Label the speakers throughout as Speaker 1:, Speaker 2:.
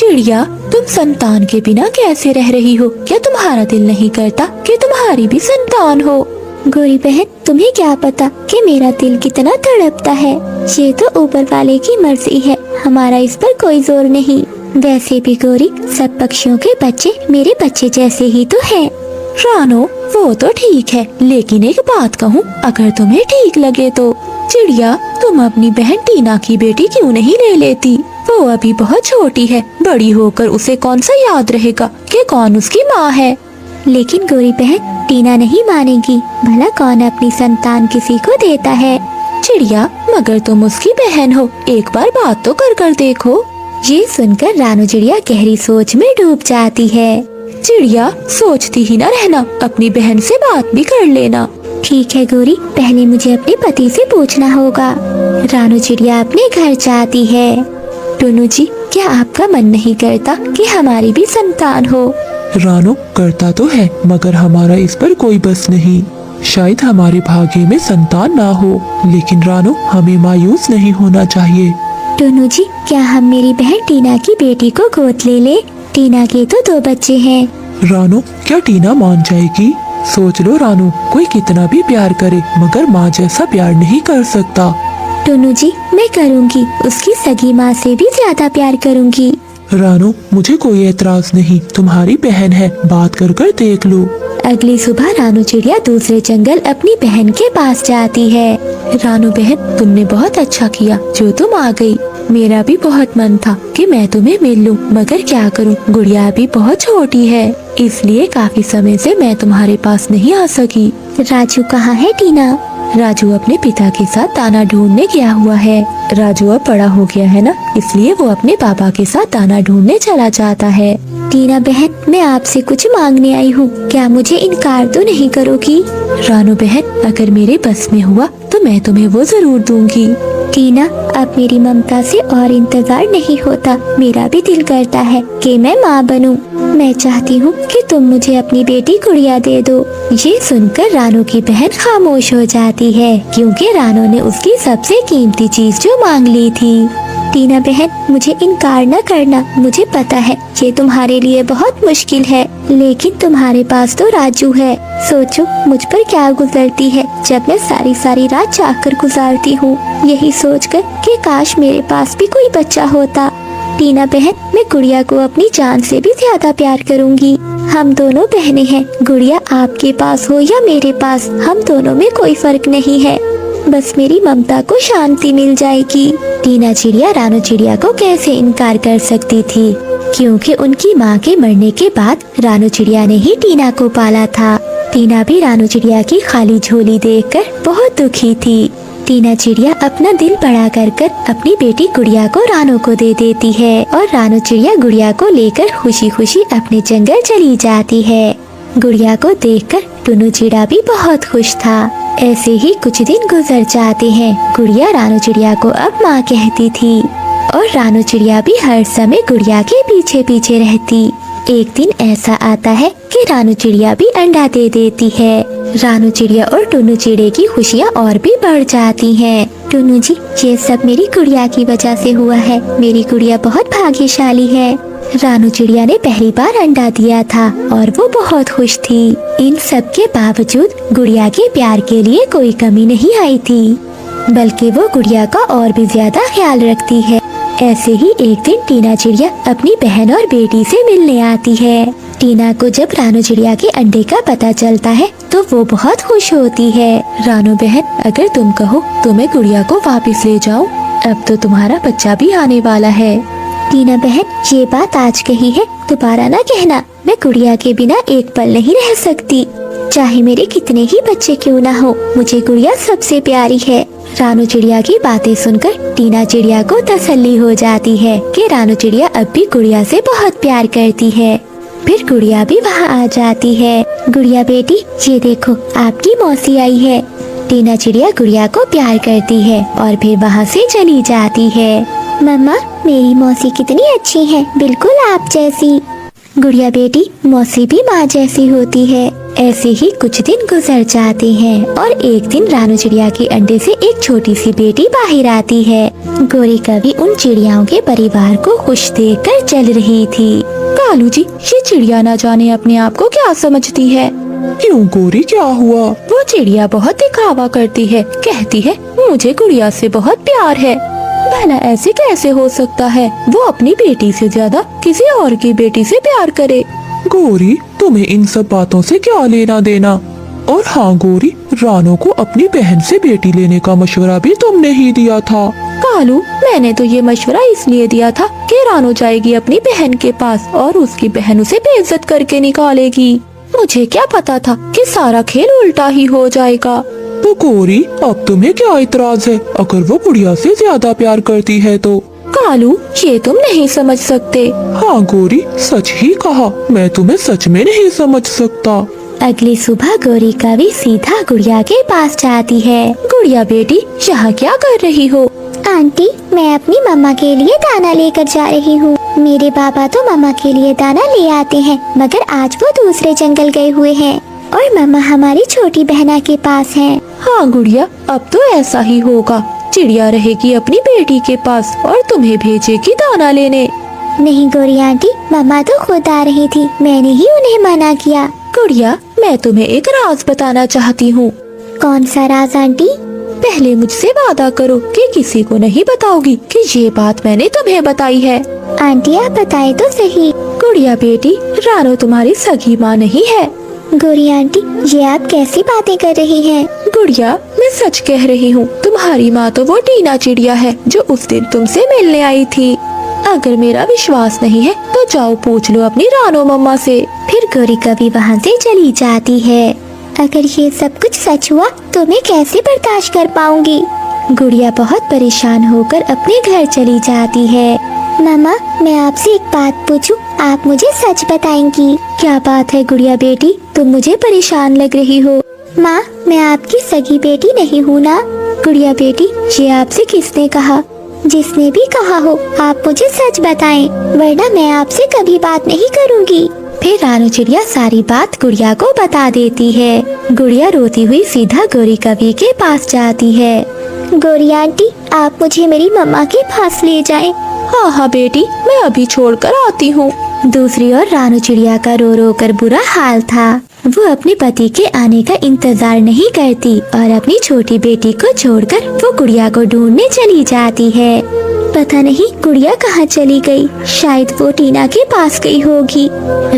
Speaker 1: चिड़िया, तुम संतान के बिना कैसे रह रही हो? क्या तुम्हारा दिल नहीं करता कि तुम्हारी भी संतान हो?
Speaker 2: गोरी बहन, तुम्हें क्या पता कि मेरा दिल कितना तड़पता है। ये तो ऊपर वाले की मर्जी है, हमारा इस पर कोई जोर नहीं। वैसे भी गोरी, सब पक्षियों के बच्चे मेरे बच्चे जैसे ही तो हैं।
Speaker 1: रानो, वो तो ठीक है, लेकिन एक बात कहूँ, अगर तुम्हें ठीक लगे तो चिड़िया, तुम अपनी बहन टीना की बेटी क्यों नहीं ले लेती? वो अभी बहुत छोटी है, बड़ी होकर उसे कौन सा याद रहेगा कि कौन उसकी माँ है।
Speaker 2: लेकिन गोरी बहन, टीना नहीं मानेगी। भला कौन अपनी संतान किसी को देता है?
Speaker 1: चिड़िया, मगर तुम उसकी बहन हो, एक बार बात तो कर देखो।
Speaker 2: ये सुनकर रानू चिड़िया गहरी सोच में डूब जाती है।
Speaker 1: चिड़िया, सोचती ही न रहना, अपनी बहन से बात भी कर लेना।
Speaker 2: ठीक है गोरी, पहले मुझे अपने पति से पूछना होगा। रानू चिड़िया अपने घर जाती है। टुन्नू जी, क्या आपका मन नहीं करता कि हमारी भी संतान हो?
Speaker 3: रानो, करता तो है, मगर हमारा इस पर कोई बस नहीं। शायद हमारे भाग्य में संतान ना हो, लेकिन रानो, हमें मायूस नहीं होना चाहिए।
Speaker 2: टुन्नू जी, क्या हम मेरी बहन टीना की बेटी को गोद ले ले? टीना के तो 2 बच्चे हैं।
Speaker 3: रानो, क्या टीना मान जाएगी? सोच लो रानो, कोई कितना भी प्यार करे, मगर माँ जैसा प्यार नहीं कर सकता।
Speaker 2: टुन्नू जी, मैं करूँगी, उसकी सगी माँ से भी ज्यादा प्यार करूँगी।
Speaker 3: रानो, मुझे कोई एतराज नहीं, तुम्हारी बहन है, बात कर देख लो।
Speaker 2: अगली सुबह रानू चिड़िया दूसरे जंगल अपनी बहन के पास जाती है।
Speaker 1: रानू बहन, तुमने बहुत अच्छा किया जो तुम आ गई। मेरा भी बहुत मन था कि मैं तुम्हें मिल लूं, मगर क्या करूं, गुड़िया अभी बहुत छोटी है, इसलिए काफी समय से मैं तुम्हारे पास नहीं आ सकी।
Speaker 2: राजू कहाँ है टीना?
Speaker 1: राजू अपने पिता के साथ दाना ढूंढने गया हुआ है। राजू अब बड़ा हो गया है ना, इसलिए वो अपने पापा के साथ दाना ढूंढने चला जाता है।
Speaker 2: टीना बहन, मैं आपसे कुछ मांगने आई हूँ, क्या मुझे इनकार तो नहीं करोगी?
Speaker 1: रानू बहन, अगर मेरे बस में हुआ तो मैं तुम्हें वो जरूर दूंगी।
Speaker 2: टीना, अब मेरी ममता से और इंतजार नहीं होता। मेरा भी दिल करता है कि मैं माँ बनूं। मैं चाहती हूँ कि तुम मुझे अपनी बेटी गुड़िया दे दो। ये सुनकर रानू की बहन खामोश हो जाती है, क्योंकि रानू ने उसकी सबसे कीमती चीज जो मांग ली थी। टीना बहन, मुझे इनकार न करना, मुझे पता है ये तुम्हारे लिए बहुत मुश्किल है, लेकिन तुम्हारे पास तो राजू है। सोचो मुझ पर क्या गुजरती है जब मैं सारी रात जागकर गुजारती हूँ, यही सोचकर कि काश मेरे पास भी कोई बच्चा होता। टीना बहन, मैं गुड़िया को अपनी जान से भी ज्यादा प्यार करूँगी। हम दोनों बहनें हैं, गुड़िया आपके पास हो या मेरे पास, हम दोनों में कोई फर्क नहीं है, बस मेरी ममता को शांति मिल जाएगी। टीना चिड़िया रानू चिड़िया को कैसे इनकार कर सकती थी, क्योंकि उनकी माँ के मरने के बाद रानू चिड़िया ने ही टीना को पाला था। टीना भी रानू चिड़िया की खाली झोली देखकर बहुत दुखी थी। टीना चिड़िया अपना दिल बड़ा कर अपनी बेटी गुड़िया को रानू को दे देती है, और रानू चिड़िया गुड़िया को लेकर खुशी खुशी अपने जंगल चली जाती है। गुड़िया को देखकर टुन्नू चिड़ा भी बहुत खुश था। ऐसे ही कुछ दिन गुजर जाते हैं। गुड़िया रानू चिड़िया को अब माँ कहती थी, और रानू चिड़िया भी हर समय गुड़िया के पीछे पीछे रहती। एक दिन ऐसा आता है कि रानू चिड़िया भी अंडा दे देती है। रानू चिड़िया और टुन्नू चिड़े की खुशियाँ और भी बढ़ जाती हैं। टुन्नू जी, ये सब मेरी गुड़िया की वजह से हुआ है, मेरी गुड़िया बहुत भाग्यशाली है। रानू चिड़िया ने पहली बार अंडा दिया था और वो बहुत खुश थी। इन सब के बावजूद गुड़िया के प्यार के लिए कोई कमी नहीं आई थी, बल्कि वो गुड़िया का और भी ज्यादा ख्याल रखती है। ऐसे ही एक दिन टीना चिड़िया अपनी बहन और बेटी से मिलने आती है। टीना को जब रानू चिड़िया के अंडे का पता चलता है तो वो बहुत खुश होती है।
Speaker 1: रानू बहन, अगर तुम कहो तो मैं गुड़िया को वापस ले जाऊं, अब तो तुम्हारा बच्चा भी आने वाला है।
Speaker 2: टीना बहन, ये बात आज कही है, दोबारा ना कहना। मैं गुड़िया के बिना एक पल नहीं रह सकती, चाहे मेरे कितने ही बच्चे क्यों ना हो, मुझे गुड़िया सबसे प्यारी है। रानू चिड़िया की बातें सुनकर टीना चिड़िया को तसल्ली हो जाती है कि रानू चिड़िया अब भी गुड़िया से बहुत प्यार करती है। फिर गुड़िया भी वहाँ आ जाती है। गुड़िया बेटी, ये देखो आपकी मौसी आई है। टीना चिड़िया गुड़िया को प्यार करती है और फिर वहाँ से चली जाती है। मम्मा, मेरी मौसी कितनी अच्छी है, बिल्कुल आप जैसी। गुड़िया बेटी, मौसी भी माँ जैसी होती है। ऐसे ही कुछ दिन गुजर जाते हैं और एक दिन रानू चिड़िया के अंडे से एक छोटी सी बेटी बाहर आती है। गोरी कवि उन चिड़ियाओं के परिवार को खुश देखकर चल रही थी।
Speaker 1: कालू जी, ये चिड़िया न जाने अपने आप को क्या समझती है।
Speaker 3: क्यों गोरी, क्या हुआ?
Speaker 1: वो चिड़िया बहुत दिखावा करती है, कहती है मुझे गुड़िया से बहुत प्यार है। भला ऐसे कैसे हो सकता है? वो अपनी बेटी से ज्यादा किसी और की बेटी से प्यार करे।
Speaker 3: गोरी, तुम्हें इन सब बातों से क्या लेना देना? और हाँ गोरी, रानो को अपनी बहन से बेटी लेने का मशवरा भी तुमने ही दिया था।
Speaker 1: कालू, मैंने तो ये मशवरा इसलिए दिया था कि रानो जाएगी अपनी बहन के पास और उसकी बहन उसे बेइज्जत करके निकालेगी। मुझे क्या पता था कि सारा खेल उल्टा ही हो जाएगा।
Speaker 3: तो गोरी, अब तुम्हें क्या इतराज है अगर वो गुड़िया से ज्यादा प्यार करती है तो?
Speaker 1: कालू, ये तुम नहीं समझ सकते।
Speaker 3: हाँ गोरी, सच ही कहा, मैं तुम्हें सच में नहीं समझ सकता।
Speaker 2: अगली सुबह गोरी कवि सीधा गुड़िया के पास जाती है।
Speaker 1: गुड़िया बेटी, यहाँ क्या कर रही हो?
Speaker 2: आंटी, मैं अपनी मम्मा के लिए दाना लेकर जा रही हूँ। मेरे पापा तो मम्मा के लिए दाना ले आते हैं, मगर आज वो दूसरे जंगल गए हुए हैं और मम्मा हमारी छोटी बहना के पास हैं।
Speaker 1: हाँ गुड़िया, अब तो ऐसा ही होगा। चिड़िया रहेगी अपनी बेटी के पास और तुम्हें भेजेगी दाना लेने।
Speaker 2: नहीं गोरी आंटी, मम्मा तो खुद आ रही थी, मैंने ही उन्हें मना किया।
Speaker 1: गुड़िया, मैं तुम्हें एक राज बताना चाहती हूँ।
Speaker 2: कौन सा राज आंटी?
Speaker 1: पहले मुझसे वादा करो कि किसी को नहीं बताओगी कि ये बात मैंने तुम्हें बताई है।
Speaker 2: आंटी आप बताए तो सही।
Speaker 1: गुड़िया बेटी, रानो तुम्हारी सगी माँ नहीं है।
Speaker 2: गोरी आंटी, ये आप कैसी बातें कर रही हैं?
Speaker 1: गुड़िया, मैं सच कह रही हूँ। तुम्हारी माँ तो वो टीना चिड़िया है जो उस दिन तुमसे मिलने आई थी। अगर मेरा विश्वास नहीं है तो जाओ पूछ लो अपनी रानो मम्मा से।
Speaker 2: फिर गोरी कवि वहाँ से चली जाती है। अगर ये सब कुछ सच हुआ तो मैं कैसे बर्दाश्त कर पाऊंगी? गुड़िया बहुत परेशान होकर अपने घर चली जाती है। मामा, मैं आपसे एक बात पूछूं, आप मुझे सच बताएंगी?
Speaker 1: क्या बात है गुड़िया बेटी, तुम मुझे परेशान लग रही हो।
Speaker 2: माँ, मैं आपकी सगी बेटी नहीं हूँ ना?
Speaker 1: गुड़िया बेटी, ये आपसे किसने कहा?
Speaker 2: जिसने भी कहा हो, आप मुझे सच बताएं, वरना मैं आपसे कभी बात नहीं करूँगी।
Speaker 1: फिर रानू चिड़िया सारी बात गुड़िया को बता देती है। गुड़िया रोती हुई सीधा गोरी कवि के पास जाती है।
Speaker 2: गोरी आंटी, आप मुझे मेरी मम्मा के पास ले जाएं।
Speaker 1: हाँ हाँ बेटी, मैं अभी छोड़कर आती हूँ।
Speaker 2: दूसरी ओर रानू चिड़िया का रो रो कर बुरा हाल था।
Speaker 1: वो अपने पति के आने का इंतजार नहीं करती और अपनी छोटी बेटी को छोड़कर वो गुड़िया को ढूंढने चली जाती है।
Speaker 2: पता नहीं गुड़िया कहाँ चली गई, शायद वो टीना के पास गई होगी।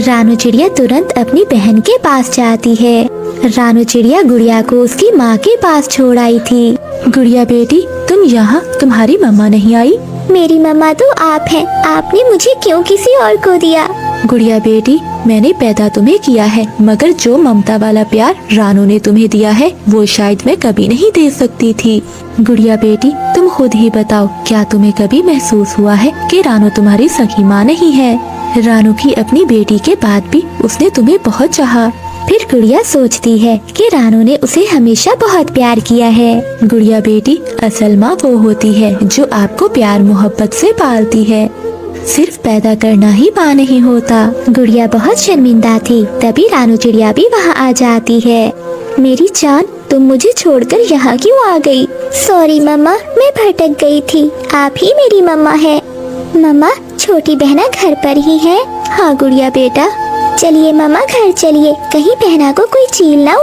Speaker 1: रानू चिड़िया तुरंत अपनी बहन के पास जाती है। रानू चिड़िया गुड़िया को उसकी माँ के पास छोड़ आई थी। गुड़िया बेटी, तुम यहाँ, तुम्हारी मम्मा नहीं आई?
Speaker 2: मेरी मम्मा तो आप हैं, आपने मुझे क्यों किसी और को दिया?
Speaker 1: गुड़िया बेटी, मैंने पैदा तुम्हें किया है, मगर जो ममता वाला प्यार रानू ने तुम्हें दिया है वो शायद मैं कभी नहीं दे सकती थी। गुड़िया बेटी, तुम खुद ही बताओ, क्या तुम्हें कभी महसूस हुआ है कि रानू तुम्हारी सगी माँ नहीं है? रानू की अपनी बेटी के बाद भी उसने तुम्हें बहुत चाहा। फिर गुड़िया सोचती है कि रानू ने उसे हमेशा बहुत प्यार किया है। गुड़िया बेटी, असल माँ वो होती है जो आपको प्यार मोहब्बत से पालती है। सिर्फ पैदा करना ही माँ नहीं होता।
Speaker 2: गुड़िया बहुत शर्मिंदा थी, तभी रानू चिड़िया भी वहाँ आ जाती है। मेरी जान, तुम मुझे छोड़कर यहाँ क्यों आ गई? सॉरी मम्मा, मैं भटक गई थी, आप ही मेरी मम्मा है। मम्मा, छोटी बहना घर पर ही है?
Speaker 1: हाँ गुड़िया बेटा।
Speaker 2: चलिए मम्मा, घर चलिए, कहीं बहना को कोई चील ना